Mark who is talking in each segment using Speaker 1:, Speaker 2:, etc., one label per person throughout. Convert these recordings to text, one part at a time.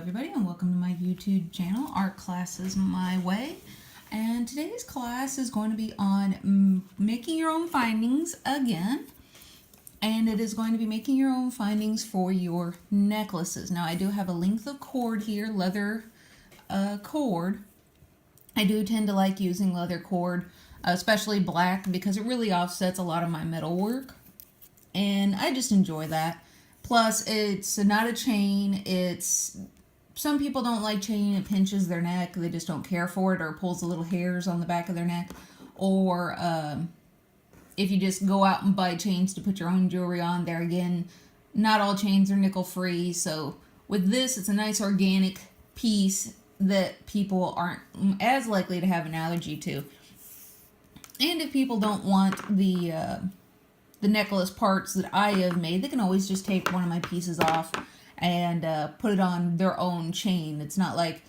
Speaker 1: everybody, and welcome to my YouTube channel, Art Classes My Way. And today's class is going to be on making your own findings again. And it is going to be making your own findings for your necklaces. Now I do have a length of cord here, leather cord. I do tend to like using leather cord, especially black, because it really offsets a lot of my metal work. And I just enjoy that. Plus, it's not a chain. Some people don't like chain. It pinches their neck. They just don't care for it, or pulls the little hairs on the back of their neck. Or if you just go out and buy chains to put your own jewelry on, there again, not all chains are nickel free. So with this, it's a nice organic piece that people aren't as likely to have an allergy to. And if people don't want the necklace parts that I have made, they can always just take one of my pieces off and put it on their own chain. It's not like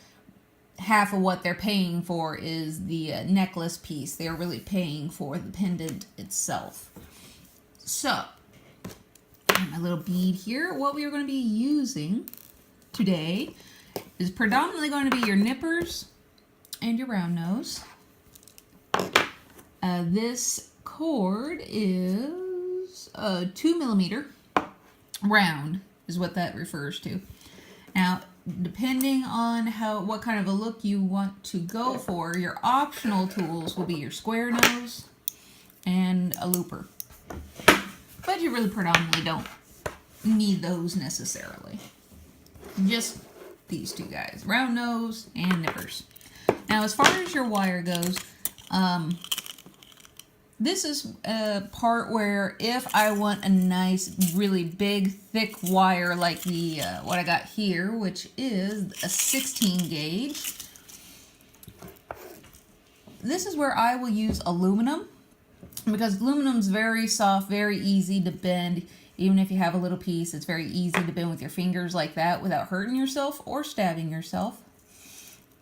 Speaker 1: half of what they're paying for is the necklace piece. They're really paying for the pendant itself. So, my little bead here. What we are going to be using today is predominantly going to be your nippers and your round nose. This cord is 2mm round is what that refers to. Now, depending on what kind of a look you want to go for, your optional tools will be your square nose and a looper. But you really predominantly don't need those necessarily. Just these two guys, round nose and nippers. Now, as far as your wire goes, this is a part where if I want a nice, really big, thick wire like the what I got here, which is a 16 gauge, this is where I will use aluminum, because aluminum's very soft, very easy to bend. Even if you have a little piece, it's very easy to bend with your fingers like that without hurting yourself or stabbing yourself.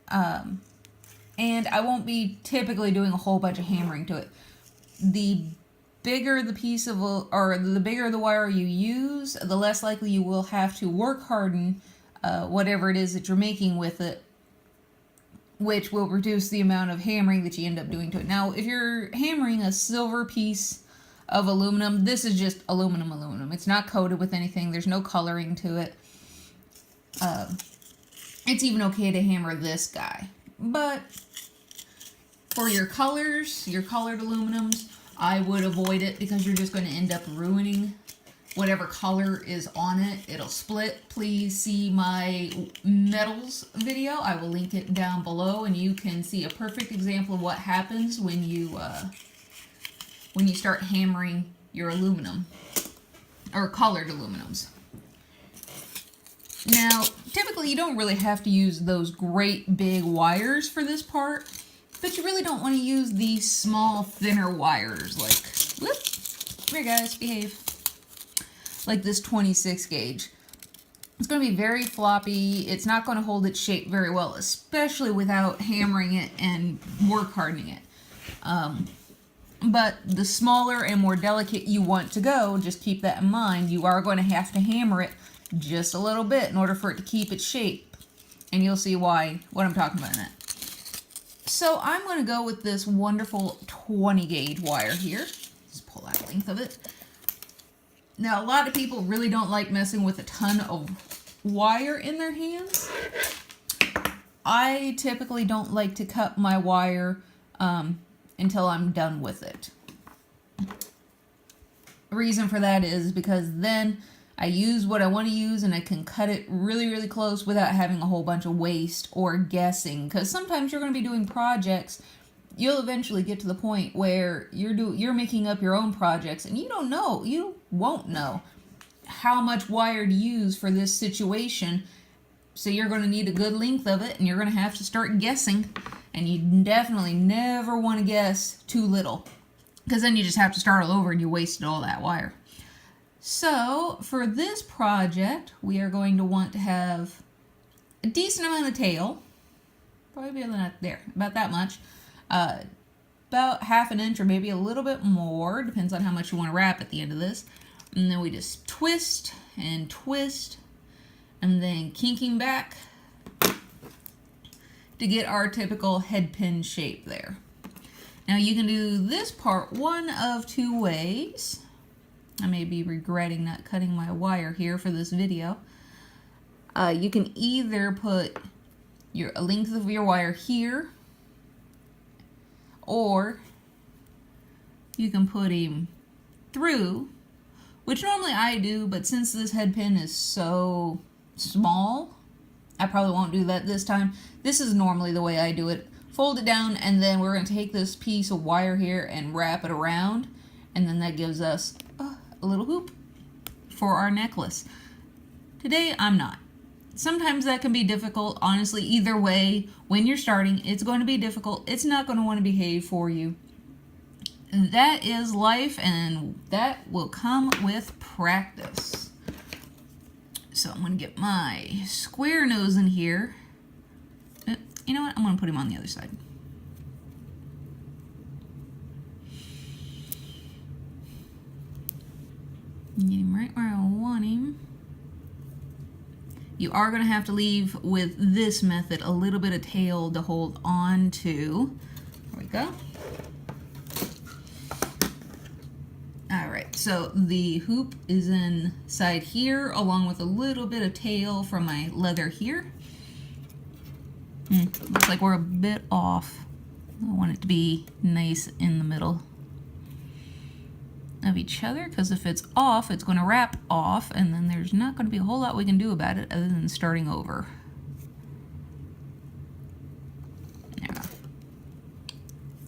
Speaker 1: And I won't be typically doing a whole bunch of hammering to it. The bigger the piece of, or the bigger the wire you use, the less likely you will have to work harden whatever it is that you're making with it, which will reduce the amount of hammering that you end up doing to it. Now, if you're hammering a silver piece of aluminum, this is just aluminum. It's not coated with anything. There's no coloring to it. It's even okay to hammer this guy. But for your colors, your colored aluminums, I would avoid it, because you're just going to end up ruining whatever color is on it. It'll split. Please see my metals video. I will link it down below, and you can see a perfect example of what happens when you start hammering your aluminum, or colored aluminums. Now, typically you don't really have to use those great big wires for this part, but you really don't want to use these small, thinner wires like, whoop, come here guys, behave. Like this 26 gauge. It's going to be very floppy. It's not going to hold its shape very well, especially without hammering it and work hardening it. But the smaller and more delicate you want to go, just keep that in mind. You are going to have to hammer it just a little bit in order for it to keep its shape. And you'll see what I'm talking about in that. So I'm going to go with this wonderful 20 gauge wire here. Let's pull out the length of it. Now, a lot of people really don't like messing with a ton of wire in their hands. I typically don't like to cut my wire until I'm done with it. The reason for that is because then I use what I want to use, and I can cut it really, really close without having a whole bunch of waste or guessing. Because sometimes you're going to be doing projects, you'll eventually get to the point where you're making up your own projects, and you won't know how much wire to use for this situation. So you're going to need a good length of it, and you're going to have to start guessing. And you definitely never want to guess too little, because then you just have to start all over and you wasted all that wire. So for this project, we are going to want to have a decent amount of tail, probably about there, about that much, about ½ an inch or maybe a little bit more, depends on how much you want to wrap at the end of this. And then we just twist and twist, and then kinking back to get our typical head pin shape there. Now you can do this part one of two ways. I may be regretting not cutting my wire here for this video. You can either put a length of your wire here, or you can put him through, which normally I do, but since this head pin is so small, I probably won't do that this time. This is normally the way I do it. Fold it down, and then we're going to take this piece of wire here and wrap it around, and then that gives us a little hoop for our necklace. Today, I'm not. Sometimes that can be difficult. Honestly, either way, when you're starting, it's going to be difficult. It's not going to want to behave for you. That is life, and that will come with practice. So I'm going to get my square nose in here. You know what? I'm going to put him on the other side. Get him right where I want him. You are going to have to leave with this method a little bit of tail to hold on to. There we go. Alright, so the hoop is inside here along with a little bit of tail from my leather here. Looks like we're a bit off. I want it to be nice in the middle of each other, because if it's off, it's going to wrap off, and then there's not going to be a whole lot we can do about it other than starting over. There we go.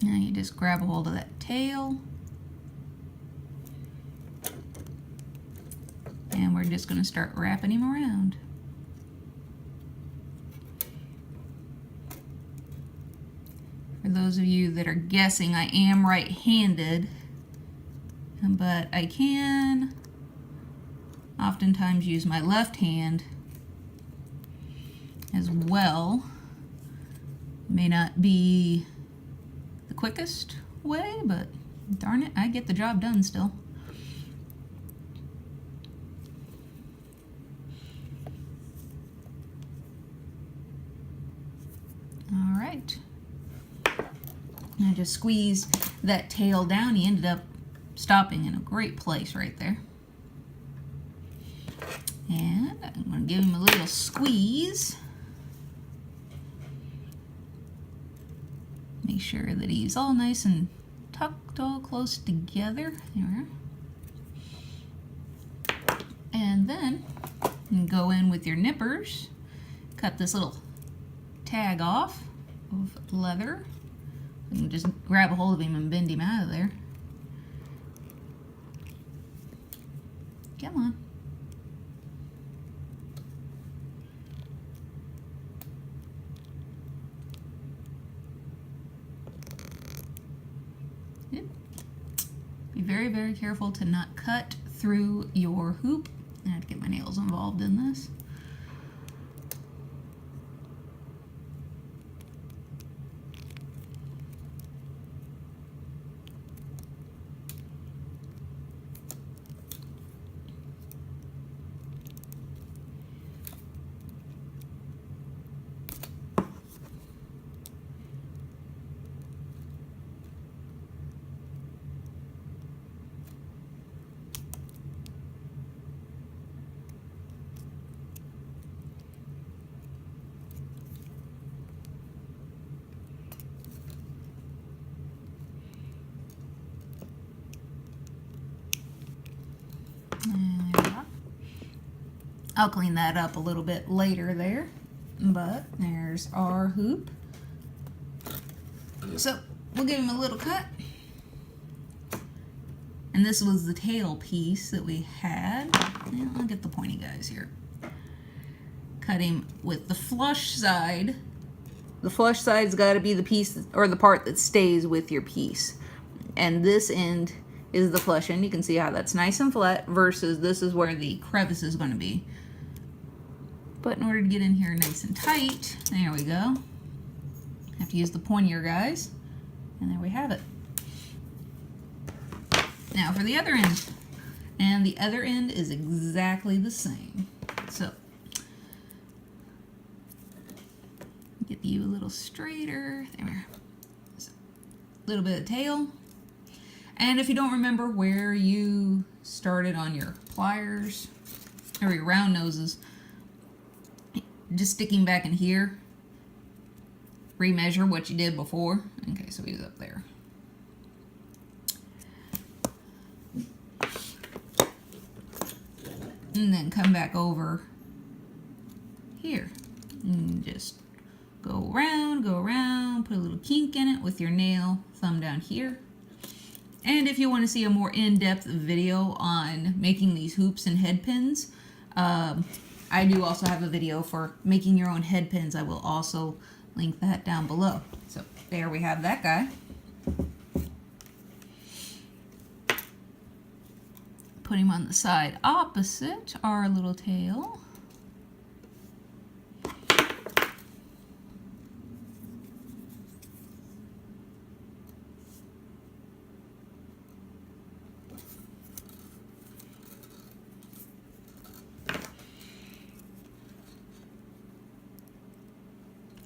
Speaker 1: Now you just grab a hold of that tail, and we're just going to start wrapping him around. For those of you that are guessing, I am right-handed, but I can oftentimes use my left hand as well. May not be the quickest way, but darn it, I get the job done still. All right. I just squeezed that tail down. He ended up stopping in a great place right there. And I'm going to give him a little squeeze. Make sure that he's all nice and tucked all close together. There. And then you can go in with your nippers, cut this little tag off of leather. You can just grab a hold of him and bend him out of there. Come on. Yep. Be very, very careful to not cut through your hoop. I have to get my nails involved in this. I'll clean that up a little bit later there, but there's our hoop. So we'll give him a little cut. And this was the tail piece that we had. Now I'll get the pointy guys here. Cut him with the flush side. The flush side's got to be the piece or the part that stays with your piece. And this end is the flush end. You can see how that's nice and flat versus this is where the crevice is going to be. But in order to get in here nice and tight, there we go. Have to use the pointier guys. And there we have it. Now for the other end. And the other end is exactly the same. So get you a little straighter. There. A little bit of tail. And if you don't remember where you started on your pliers or your round noses, just sticking back in here, remeasure what you did before. Okay, so he's up there. And then come back over here and just go around, put a little kink in it with your nail, thumb down here. And if you want to see a more in-depth video on making these hoops and head pins, I do also have a video for making your own head pins. I will also link that down below. So there we have that guy. Put him on the side opposite our little tail.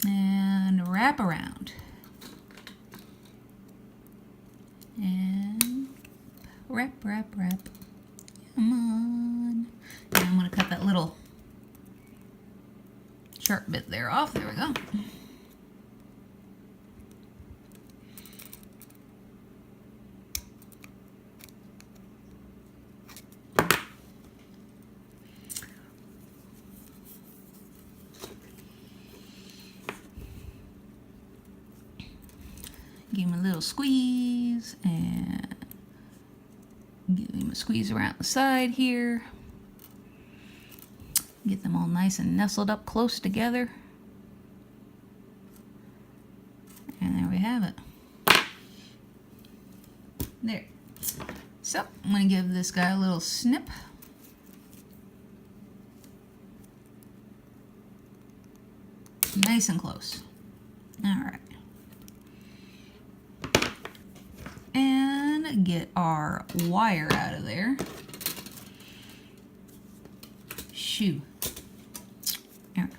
Speaker 1: And wrap around. And wrap. Come on. And I'm going to cut that little sharp bit there off. There we go. Give him a little squeeze and give him a squeeze around the side here. Get them all nice and nestled up close together. And there we have it. There. So I'm going to give this guy a little snip. Nice and close. All right. And get our wire out of there. Shoo. There.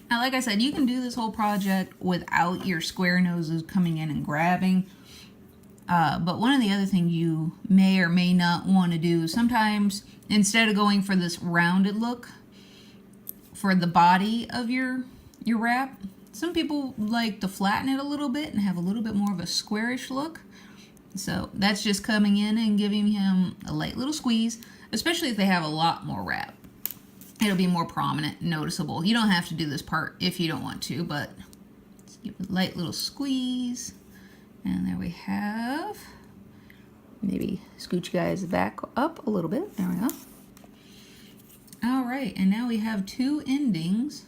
Speaker 1: Now, like I said, you can do this whole project without your square noses coming in and grabbing. But one of the other things you may or may not want to do, sometimes instead of going for this rounded look for the body of your wrap, some people like to flatten it a little bit and have a little bit more of a squarish look. So that's just coming in and giving him a light little squeeze, especially if they have a lot more wrap. It'll be more prominent, noticeable. You don't have to do this part if you don't want to, but just give a light little squeeze. And there we have. Maybe scooch you guys back up a little bit. There we go. All right, and now we have two endings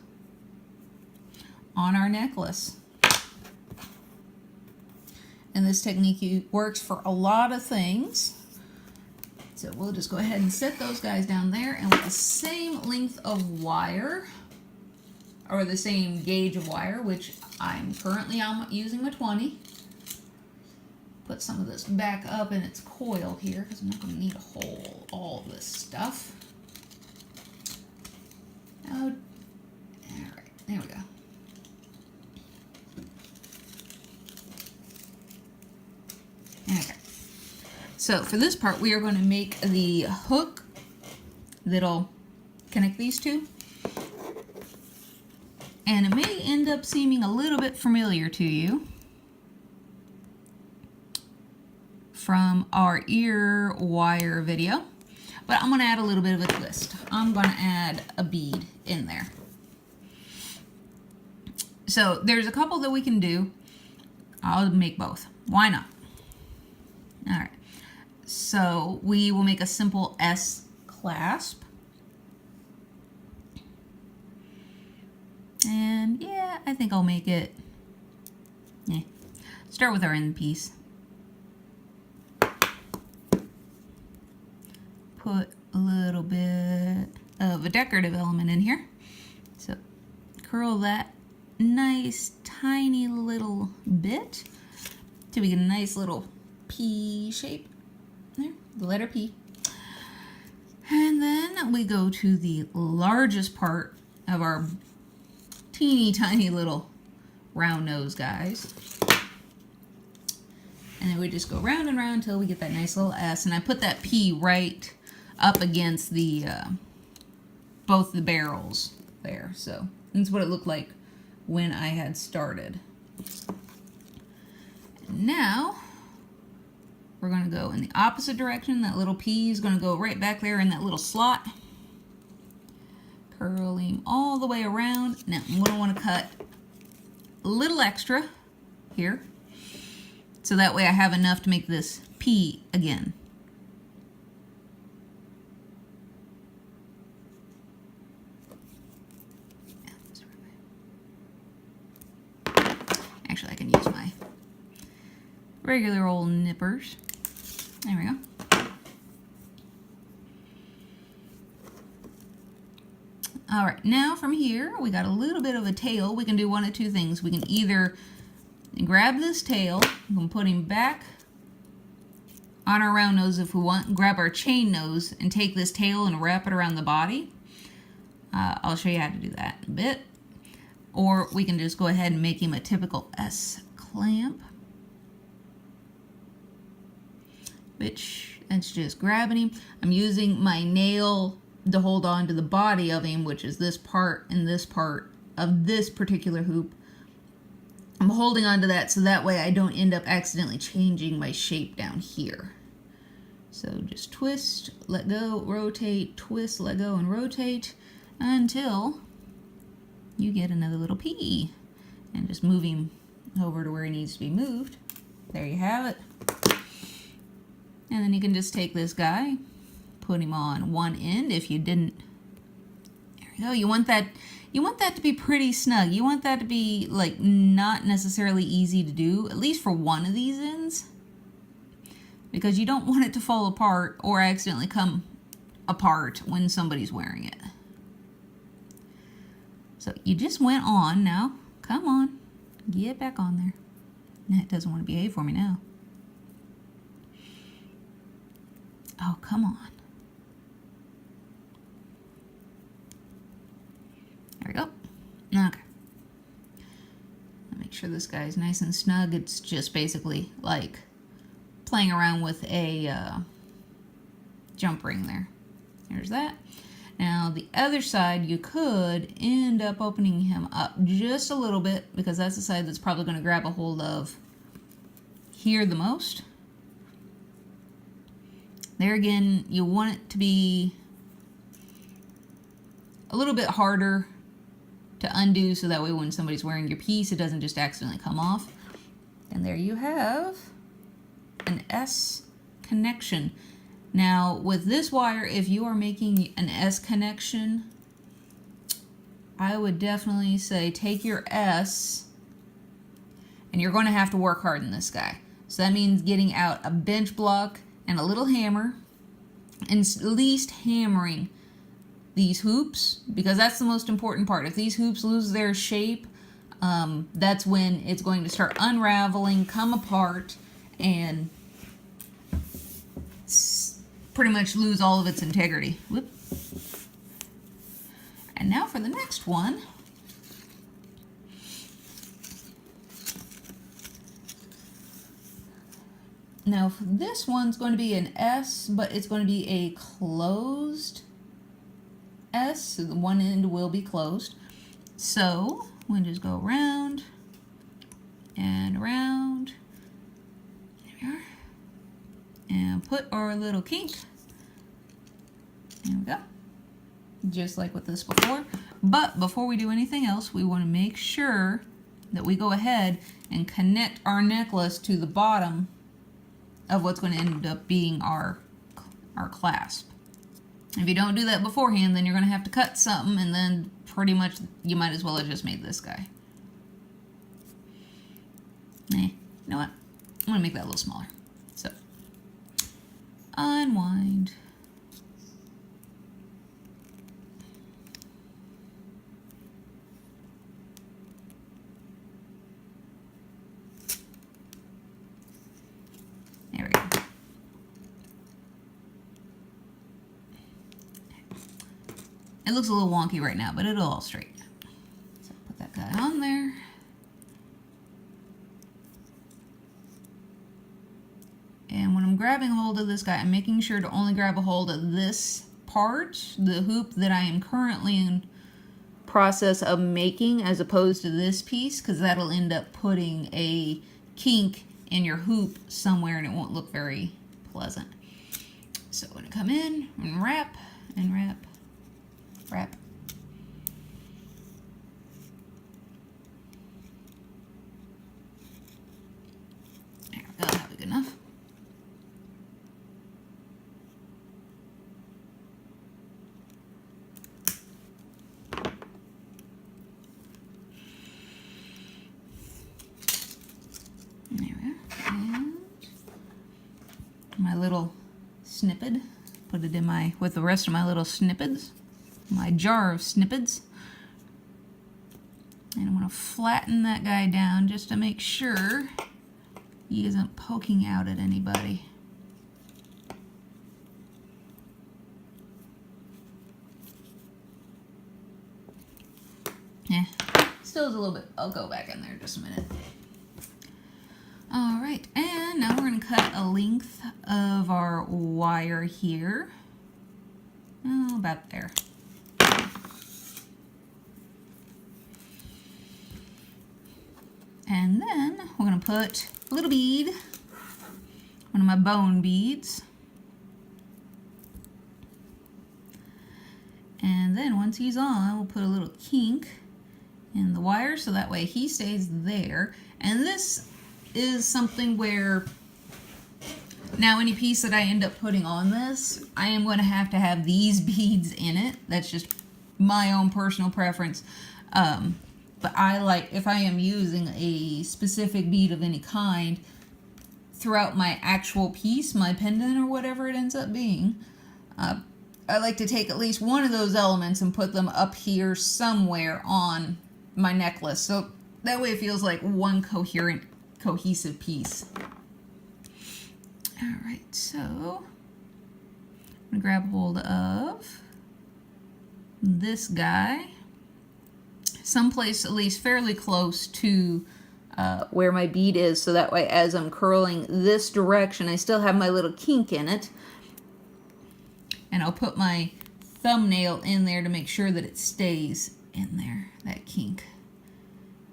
Speaker 1: on our necklace. And this technique works for a lot of things. So we'll just go ahead and set those guys down there, and with the same length of wire, or the same gauge of wire, which I'm currently using a 20. Put some of this back up in its coil here, because I'm not going to need all of this stuff. Oh, all right, there we go. Okay. So for this part, we are going to make the hook that'll connect these two. And it may end up seeming a little bit familiar to you from our ear wire video, but I'm going to add a little bit of a twist. I'm going to add a bead in there. So there's a couple that we can do. I'll make both. Why not? All right. So we will make a simple S clasp. And yeah, I think I'll make it, start with our end piece. put a little bit of a decorative element in here. So curl that nice tiny little bit till we get a nice little P shape. There, the letter P. And then we go to the largest part of our teeny tiny little round nose guys. And then we just go round and round until we get that nice little S. And I put that P right up against the both the barrels there. So that's what it looked like when I had started. And now we're going to go in the opposite direction. That little P is going to go right back there in that little slot. Curling all the way around. Now I'm going to want to cut a little extra here, so that way I have enough to make this P again. Actually, I can use my regular old nippers. There we go. All right, now from here, we got a little bit of a tail. We can do one of two things. We can either grab this tail, we can put him back on our round nose if we want, grab our chain nose and take this tail and wrap it around the body. I'll show you how to do that in a bit. Or we can just go ahead and make him a typical S clamp, which that's just grabbing him. I'm using my nail to hold on to the body of him, which is this part and this part of this particular hoop. I'm holding on to that so that way I don't end up accidentally changing my shape down here. So just twist, let go, rotate, twist, let go, and rotate until you get another little P. And just move him over to where he needs to be moved. There you have it. And then you can just take this guy, put him on one end if you didn't. There we go. You want that to be pretty snug. You want that to be like not necessarily easy to do, at least for one of these ends, because you don't want it to fall apart or accidentally come apart when somebody's wearing it. So you just went on now. Come on, get back on there. Nah, it doesn't want to behave for me now. Oh, come on. There we go. Okay. Make sure this guy's nice and snug. It's just basically like playing around with a jump ring there. There's that. Now the other side, you could end up opening him up just a little bit because that's the side that's probably going to grab a hold of here the most. There again, you want it to be a little bit harder to undo so that way when somebody's wearing your piece, it doesn't just accidentally come off. And there you have an S connection. Now with this wire, if you are making an S connection, I would definitely say take your S, and you're going to have to work hard in this guy. So that means getting out a bench block and a little hammer, and at least hammering these hoops, because that's the most important part. If these hoops lose their shape, that's when it's going to start unraveling, come apart, and pretty much lose all of its integrity. Whoop. And now for the next one. Now this one's going to be an S, but it's going to be a closed S, so the one end will be closed. So we'll just go around and around. There we are. And put our little kink. There we go. Just like with this before. But before we do anything else, we want to make sure that we go ahead and connect our necklace to the bottom of what's going to end up being our clasp. If you don't do that beforehand, then you're going to have to cut something, and then pretty much you might as well have just made this guy. You know what? I'm going to make that a little smaller. So, unwind. It looks a little wonky right now, but it'll all straighten out. So put that guy on there. And when I'm grabbing hold of this guy, I'm making sure to only grab a hold of this part, the hoop that I am currently in process of making, as opposed to this piece, because that'll end up putting a kink in your hoop somewhere and it won't look very pleasant. So I'm going to come in and wrap and wrap, wrap. There we go, that'll be good enough. There we are. And my little snippet, put it in my, with the rest of my little snippets, my jar of snippets. And I'm going to flatten that guy down just to make sure he isn't poking out at anybody. Still is a little bit, I'll go back in there just a minute. Alright, and now we're going to cut a length of our wire here. Oh, about there. And then we're going to put a little bead, one of my bone beads. And then once he's on, we'll put a little kink in the wire so that way he stays there. And this is something where now any piece that I end up putting on this, I am going to have these beads in it. That's just my own personal preference. But I like, if I am using a specific bead of any kind throughout my actual piece, my pendant or whatever it ends up being, I like to take at least one of those elements and put them up here somewhere on my necklace. So that way it feels like one coherent, cohesive piece. Alright, so I'm going to grab hold of this guy, someplace at least fairly close to where my bead is, so that way as I'm curling this direction, I still have my little kink in it. And I'll put my thumbnail in there to make sure that it stays in there, that kink.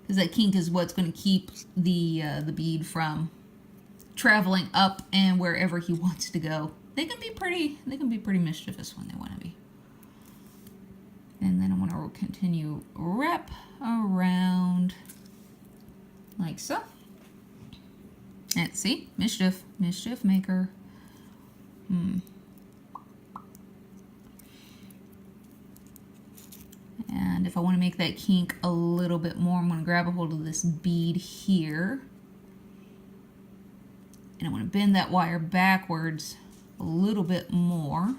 Speaker 1: Because that kink is what's going to keep the bead from traveling up and wherever he wants to go. They can be pretty mischievous when they want to be. And then I'm going to continue wrap around like so. And see, mischief maker. And if I want to make that kink a little bit more, I'm going to grab a hold of this bead here. And I'm going to bend that wire backwards a little bit more.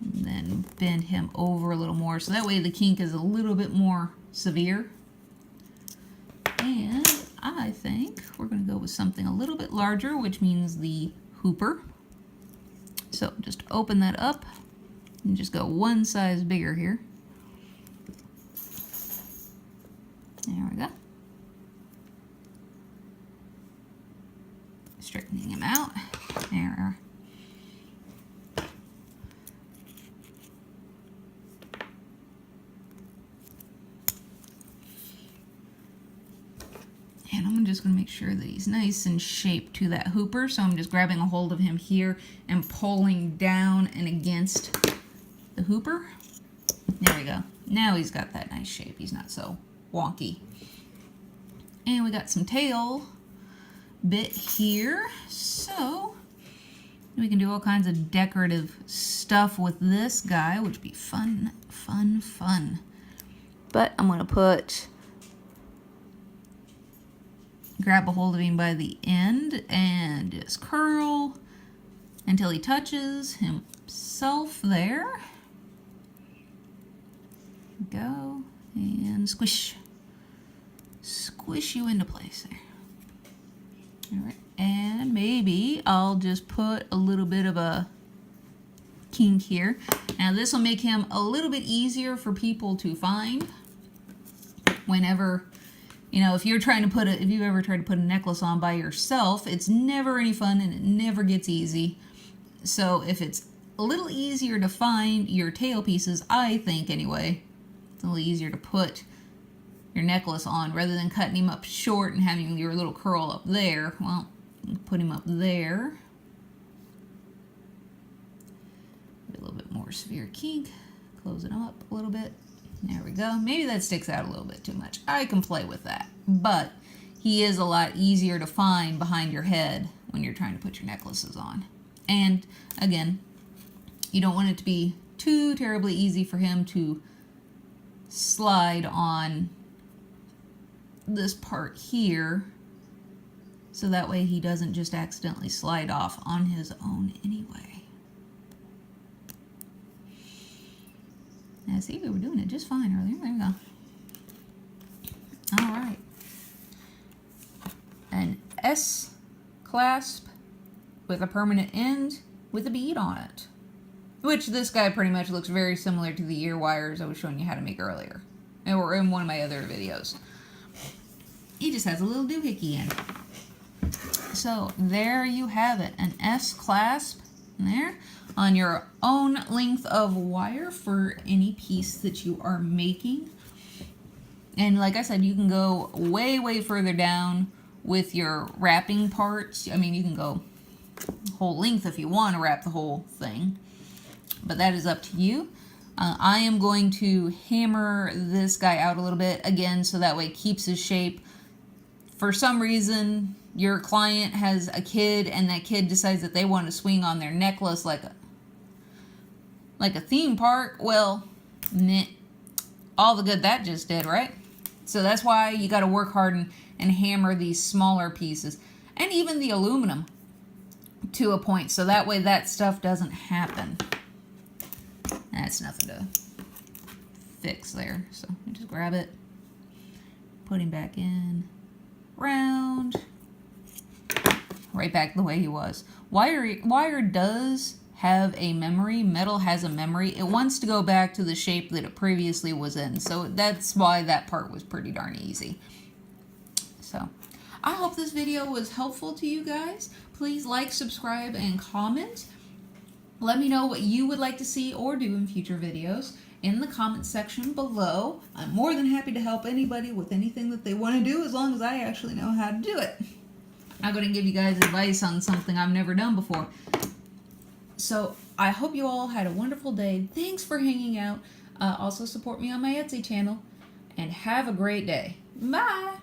Speaker 1: And then bend him over a little more. So that way the kink is a little bit more severe. And I think we're going to go with something a little bit larger, which means the hooper. So just open that up. And just go one size bigger here. There we go. Straightening him out. There we are. And I'm just going to make sure that he's nice and shaped to that hooper. So I'm just grabbing a hold of him here and pulling down and against the hooper. There we go. Now he's got that nice shape. He's not so wonky. And we got some tail bit here. So we can do all kinds of decorative stuff with this guy, which would be fun, fun, fun. But I'm going to grab a hold of him by the end and just curl until he touches himself there. Go and squish you into place there. All right, and maybe I'll just put a little bit of a kink here. Now this will make him a little bit easier for people to find whenever, you know, if you're trying to put if you ever tried to put a necklace on by yourself, it's never any fun and it never gets easy. So if it's a little easier to find your tail pieces, I think anyway, it's a little easier to put your necklace on rather than cutting him up short and having your little curl up there. Well, put him up there. A little bit more severe kink. Close it up a little bit. There we go. Maybe that sticks out a little bit too much. I can play with that. But he is a lot easier to find behind your head when you're trying to put your necklaces on. And again, you don't want it to be too terribly easy for him to slide on this part here, so that way he doesn't just accidentally slide off on his own anyway. Now see, we were doing it just fine earlier. There we go. All right. An S-clasp with a permanent end with a bead on it. Which this guy pretty much looks very similar to the ear wires I was showing you how to make earlier. Or in one of my other videos. He just has a little doohickey in. So there you have it. An S-clasp there on your own length of wire for any piece that you are making. And like I said, you can go way, way further down with your wrapping parts. I mean, you can go whole length if you want to wrap the whole thing. But that is up to you. I am going to hammer this guy out a little bit again so that way it keeps his shape. For some reason, your client has a kid and that kid decides that they want to swing on their necklace like a theme park. Well, all the good that just did, right? So that's why you got to work hard and hammer these smaller pieces. And even the aluminum to a point, so that way that stuff doesn't happen. That's nothing to fix there. So you just grab it, put him back in, round, right back the way he was. Wire does have a memory. Metal has a memory. It wants to go back to the shape that it previously was in. So that's why that part was pretty darn easy. So I hope this video was helpful to you guys. Please like, subscribe, and comment. Let me know what you would like to see or do in future videos in the comment section below. I'm more than happy to help anybody with anything that they want to do as long as I actually know how to do it. I'm going to give you guys advice on something I've never done before. So I hope you all had a wonderful day. Thanks for hanging out. Also support me on my Etsy channel. And have a great day. Bye!